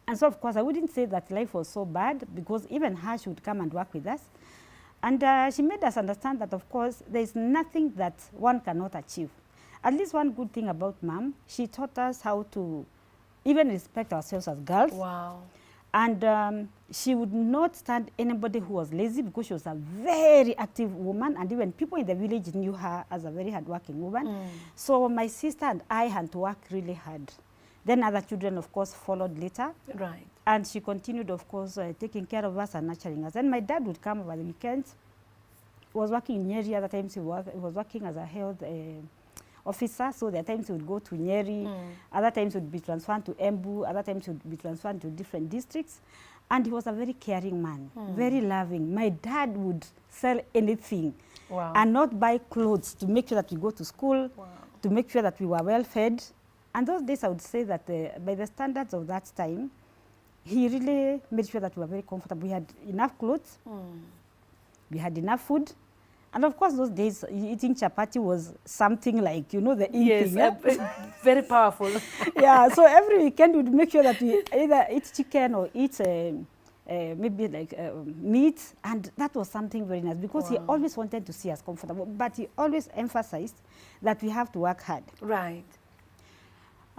And so, of course, I wouldn't say that life was so bad, because even her, she would come and work with us. And she made us understand that, of course, there is nothing that one cannot achieve. At least one good thing about Mom, she taught us how to even respect ourselves as girls. Wow. And she would not stand anybody who was lazy, because she was a very active woman, and even people in the village knew her as a very hardworking woman. So my sister and I had to work really hard. Then other children, of course, followed later. Right. And she continued, of course, taking care of us and nurturing us. And my dad would come over the weekends. He was working in Nyeri. Other times he was working as a health officer. So there are times he would go to Nyeri. Other times he would be transferred to Embu. Other times he would be transferred to different districts. And he was a very caring man, very loving. My dad would sell anything. Wow. And not buy clothes to make sure that we go to school, to make sure that we were well fed. And those days, I would say that by the standards of that time, he really made sure that we were very comfortable. We had enough clothes, we had enough food. And of course, those days, eating chapati was something like, you know, the eating. Yes, very powerful. Yeah, so every weekend we'd make sure that we either eat chicken or eat maybe like meat. And that was something very nice, because he always wanted to see us comfortable. But he always emphasized that we have to work hard. Right.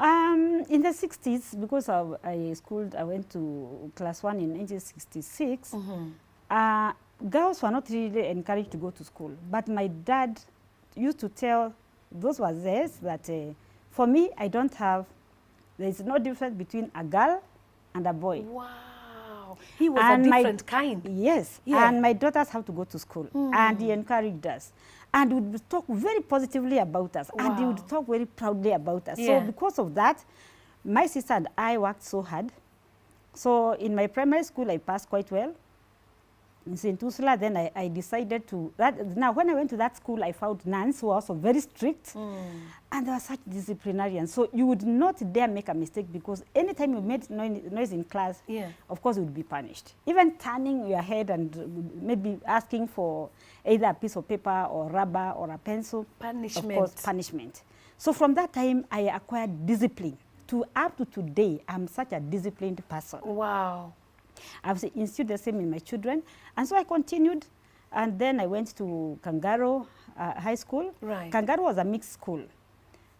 In the 60s, because I went to class 1 in 1966, girls were not really encouraged to go to school. But my dad used to tell those wazes that for me, there is no difference between a girl and a boy. Wow. He was a different kind. Yes. Yeah. And my daughters have to go to school. And he encouraged us. And would talk very positively about us. And he would talk very proudly about us. So because of that, my sister and I worked so hard. So in my primary school, I passed quite well. In St. Ursula, then I decided to, now when I went to that school, I found nuns who were also very strict. And they were such disciplinarians. So you would not dare make a mistake, because anytime you made noise in class, of course you would be punished. Even turning your head and maybe asking for either a piece of paper or rubber or a pencil. Punishment. Of course, punishment. So from that time, I acquired discipline. Up to today, I'm such a disciplined person. Wow. I've instilled the same in my children. And so I continued. And then I went to Kangaro High School. Right. Kangaro was a mixed school.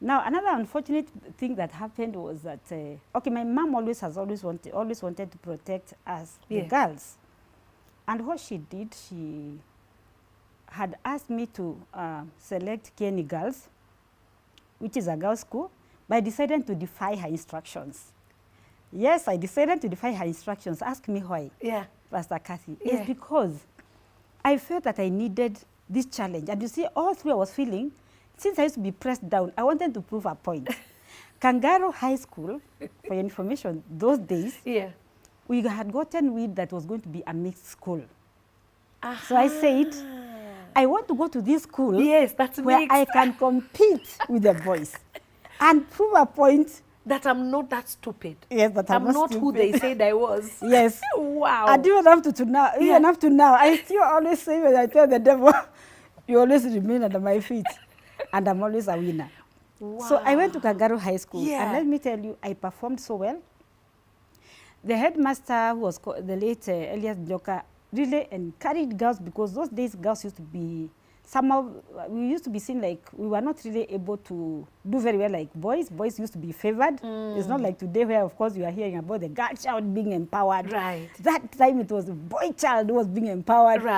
Now, another unfortunate thing that happened was that, my mom always wanted to protect us, the girls. And what she did, she had asked me to select Kieni Girls, which is a girls' school, but I decided to defy her instructions. Yes, I decided to defy her instructions. Ask me why, Pastor Kathy. It's because I felt that I needed this challenge. And you see, all through I was feeling, since I used to be pressed down, I wanted to prove a point. Kangaro High School, for your information, those days, we had gotten wind that was going to be a mixed school. So I said, I want to go to this school where I can compete with the boys and prove a point that I'm not that stupid. Yes, but I'm not who they said I was. Yes. Wow. And even up to now, even up to now, I still always say, when I tell the devil, you always remain under my feet. And I'm always a winner. Wow. So I went to Kangaro High School. And let me tell you, I performed so well. The headmaster, who was the late Elias Bloka, really encouraged girls, because those days girls used to be, somehow, we used to be seen like we were not really able to do very well like boys. Boys used to be favored. It's not like today where, of course, you are hearing about the girl child being empowered. Right. That time it was the boy child who was being empowered. Right.